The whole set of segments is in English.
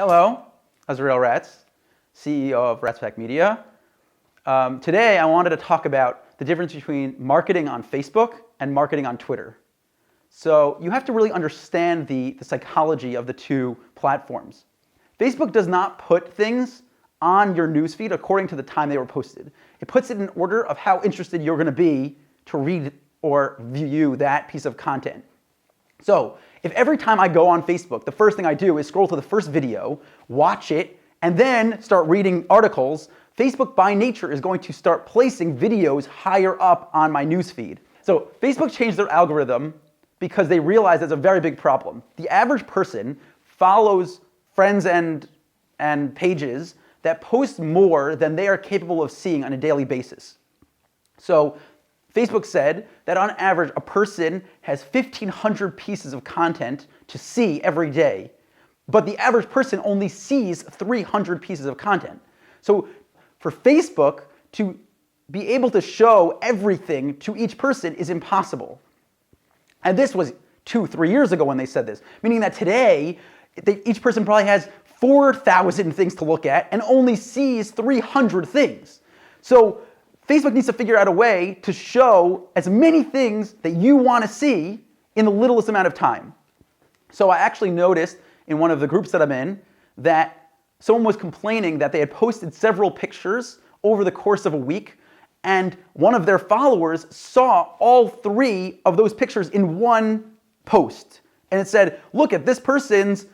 Hello, Tylerratz, CEO of Ratzpack Media. Today I wanted to talk about the difference between marketing on Facebook and marketing on Twitter. So you have to really understand the psychology of the two platforms. Facebook does not put things on your newsfeed according to the time they were posted. It puts it in order of how interested you're going to be to read or view that piece of content. So if every time I go on Facebook, the first thing I do is scroll to the first video, watch it, and then start reading articles, Facebook by nature is going to start placing videos higher up on my newsfeed. So Facebook changed their algorithm because they realized there's a very big problem. The average person follows friends and pages that post more than they are capable of seeing on a daily basis. So Facebook said that on average, a person has 1,500 pieces of content to see every day, but the average person only sees 300 pieces of content. So for Facebook to be able to show everything to each person is impossible. And this was 2-3 years ago when they said this, meaning that today, each person probably has 4,000 things to look at and only sees 300 things. So Facebook needs to figure out a way to show as many things that you want to see in the littlest amount of time. So I actually noticed in one of the groups that I'm in that someone was complaining that they had posted several pictures over the course of a week, and one of their followers saw all 3 of those pictures in one post. And it said, look at this person's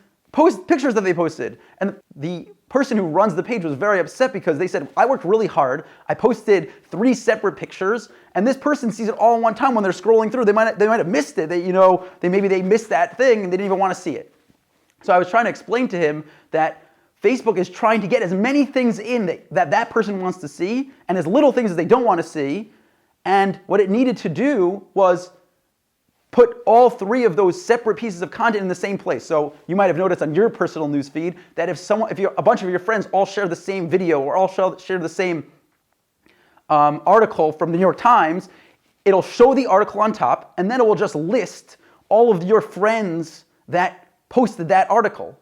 pictures that they posted. And the person who runs the page was very upset because they said, I worked really hard. I posted 3 separate pictures, and this person sees it all in one time when they're scrolling through. They might have missed it. Maybe they missed that thing and they didn't even want to see it. So I was trying to explain to him that Facebook is trying to get as many things in that person wants to see and as little things as they don't want to see. And what it needed to do was put all 3 of those separate pieces of content in the same place. So you might have noticed on your personal news feed that if a bunch of your friends all share the same video or all share the same article from the New York Times, it'll show the article on top, and then it will just list all of your friends that posted that article.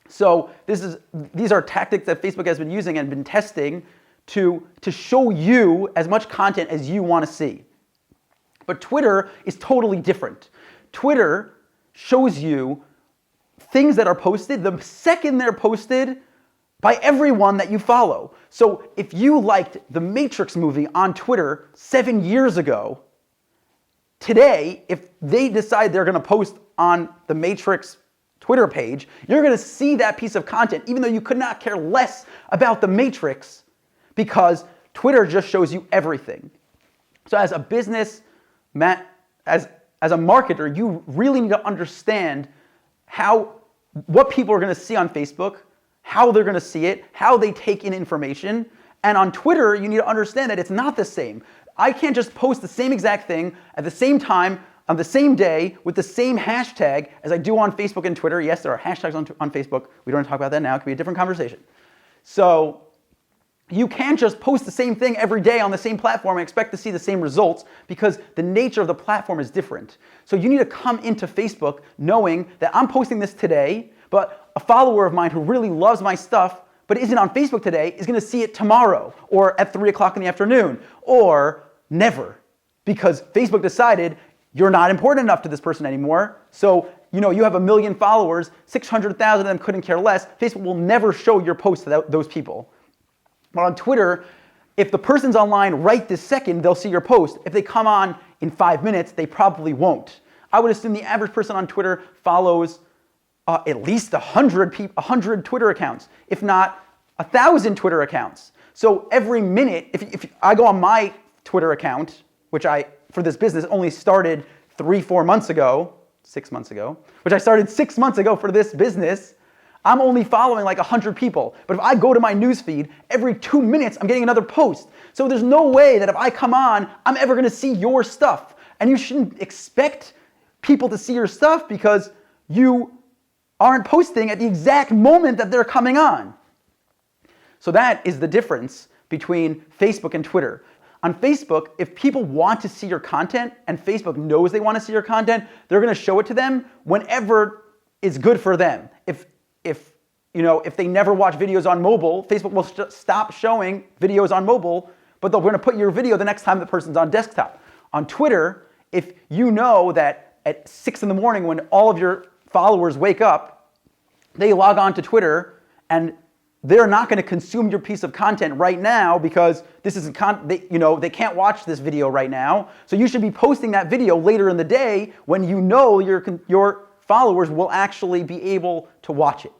So these are tactics that Facebook has been using and been testing to show you as much content as you want to see. But Twitter is totally different. Twitter shows you things that are posted the second they're posted by everyone that you follow. So if you liked the Matrix movie on Twitter 7 years ago, today, if they decide they're going to post on the Matrix Twitter page, you're going to see that piece of content, even though you could not care less about the Matrix, because Twitter just shows you everything. So as a business, as a marketer, you really need to understand what people are going to see on Facebook, how they're going to see it, how they take in information. And on Twitter, you need to understand that it's not the same. I can't just post the same exact thing at the same time, on the same day, with the same hashtag as I do on Facebook and Twitter. Yes, there are hashtags on Facebook. We don't want to talk about that now. It could be a different conversation. So you can't just post the same thing every day on the same platform and expect to see the same results because the nature of the platform is different. So you need to come into Facebook knowing that I'm posting this today, but a follower of mine who really loves my stuff but isn't on Facebook today is going to see it tomorrow or at 3 o'clock in the afternoon or never, because Facebook decided you're not important enough to this person anymore. So you have 1 million followers, 600,000 of them couldn't care less. Facebook will never show your post to those people. But on Twitter, if the person's online right this second, they'll see your post. If they come on in 5 minutes, they probably won't. I would assume the average person on Twitter follows at least 100 Twitter accounts, if not 1,000 Twitter accounts. So every minute, if I go on my Twitter account, which for this business only started 6 months ago, which I started 6 months ago for this business, I'm only following like 100 people. But if I go to my newsfeed, every 2 minutes, I'm getting another post. So there's no way that if I come on, I'm ever going to see your stuff. And you shouldn't expect people to see your stuff because you aren't posting at the exact moment that they're coming on. So that is the difference between Facebook and Twitter. On Facebook, if people want to see your content and Facebook knows they want to see your content, they're going to show it to them whenever is good for them. If if they never watch videos on mobile, Facebook will stop showing videos on mobile, but they're going to put your video the next time the person's on desktop. On Twitter, if you know that at 6 in the morning when all of your followers wake up, they log on to Twitter and they're not going to consume your piece of content right now because this isn't they can't watch this video right now. So you should be posting that video later in the day when you know your followers will actually be able to watch it.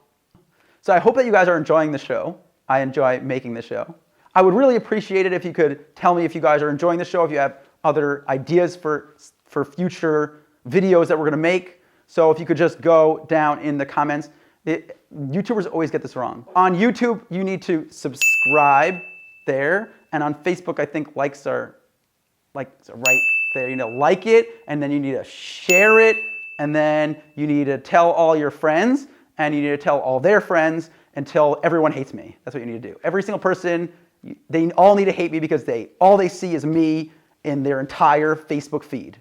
So I hope that you guys are enjoying the show. I enjoy making the show. I would really appreciate it if you could tell me if you guys are enjoying the show, if you have other ideas for future videos that we're going to make. So if you could just go down in the comments. YouTubers always get this wrong. On YouTube, you need to subscribe there. And on Facebook, I think likes are right there. Like it, and then you need to share it, and then you need to tell all your friends, and you need to tell all their friends until everyone hates me. That's what you need to do. Every single person, they all need to hate me because all they see is me in their entire Facebook feed.